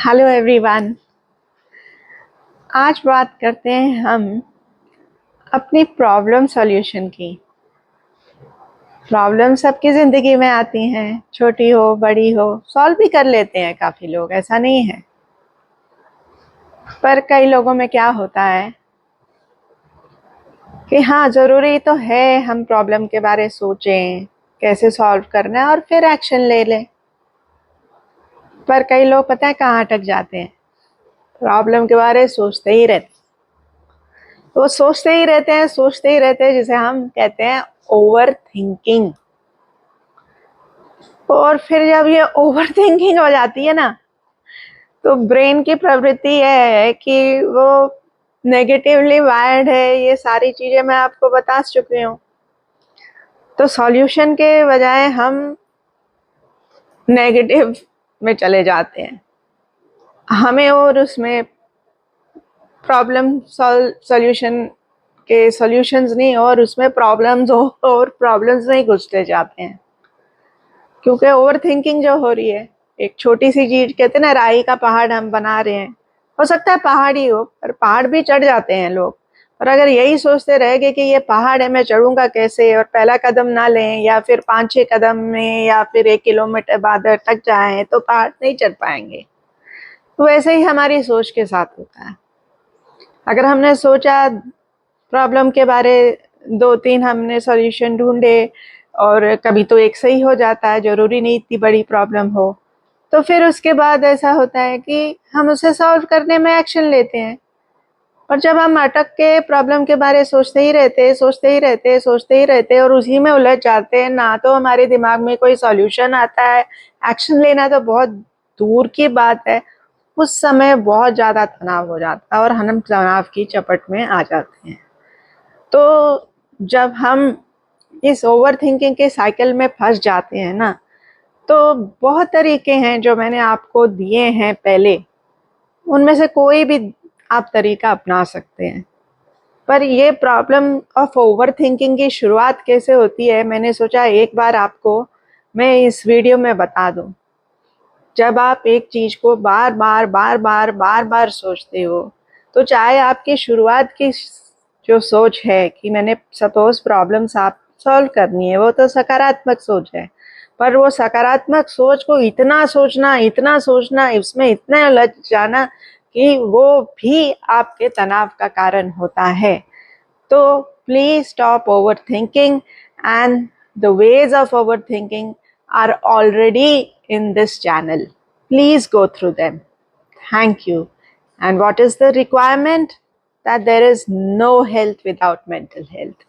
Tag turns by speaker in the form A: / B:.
A: Hello everyone. आज बात करते हैं हम अपनी प्रॉब्लम सॉल्यूशन की। प्रॉब्लम सबकी ज़िंदगी में आती हैं, छोटी हो बड़ी हो, सॉल्व भी कर लेते हैं काफ़ी लोग, ऐसा नहीं है। पर कई लोगों में क्या होता है कि हाँ, ज़रूरी तो है हम प्रॉब्लम के बारे सोचें, कैसे सॉल्व करना है और फिर एक्शन ले लें। पर कई लोग पता है कहाँ अटक जाते हैं, प्रॉब्लम के बारे सोचते ही रहते, वो सोचते ही रहते हैं, जिसे हम कहते हैं ओवर थिंकिंग। और फिर जब ये ओवर थिंकिंग हो जाती है ना, तो ब्रेन की प्रवृत्ति यह है कि वो नेगेटिवली वायर्ड है। ये सारी चीज़ें मैं आपको बता चुकी हूँ। तो सॉल्यूशन के बजाय हम नेगेटिव में चले जाते हैं, हमें और उसमें प्रॉब्लम सॉल्यूशन के सॉल्यूशंस नहीं, और उसमें प्रॉब्लम्स और प्रॉब्लम्स नहीं घुसते जाते हैं। क्योंकि ओवर थिंकिंग जो हो रही है, एक छोटी सी चीज, कहते हैं ना राई का पहाड़ हम बना रहे हैं, हो सकता है पहाड़ ही हो, पर पहाड़ भी चढ़ जाते हैं लोग। और अगर यही सोचते रह गए कि ये पहाड़ है, मैं चढ़ूंगा कैसे, और पहला कदम ना लें, या फिर 5-6 कदम में, या फिर 1 किलोमीटर बाद अटक जाएं, तो पहाड़ नहीं चढ़ पाएंगे। तो वैसे ही हमारी सोच के साथ होता है। अगर हमने सोचा प्रॉब्लम के बारे, 2-3 हमने सॉल्यूशन ढूंढे, और कभी तो एक सही हो जाता है, जरूरी नहीं इतनी बड़ी प्रॉब्लम हो, तो फिर उसके बाद ऐसा होता है कि हम उसे सॉल्व करने में एक्शन लेते हैं। और जब हम अटक के प्रॉब्लम के बारे सोचते ही रहते और उसी में उलझ जाते हैं, ना तो हमारे दिमाग में कोई सॉल्यूशन आता है, एक्शन लेना तो बहुत दूर की बात है। उस समय बहुत ज़्यादा तनाव हो जाता है और हम तनाव की चपेट में आ जाते हैं। तो जब हम इस ओवर थिंकिंग के साइकिल में फंस जाते हैं ना, तो बहुत तरीके हैं जो मैंने आपको दिए हैं पहले, उनमें से कोई भी आप तरीका अपना सकते हैं। पर ये प्रॉब्लम ऑफ ओवर थिंकिंग की शुरुआत कैसे होती है, मैंने सोचा एक बार आपको मैं इस वीडियो में बता दूं। जब आप एक चीज को बार बार सोचते हो, तो चाहे आपकी शुरुआत की जो सोच है कि मैंने सपोज प्रॉब्लम्स आप सॉल्व करनी है, वो तो सकारात्मक सोच है। पर वो सकारात्मक सोच को इतना सोचना, इसमें इतना उलझ जाना कि वो भी आपके तनाव का कारण होता है। तो please stop overthinking, and the ways of overthinking are already in this channel. Please go through them. Thank you. And what is the requirement? That there is no health without mental health.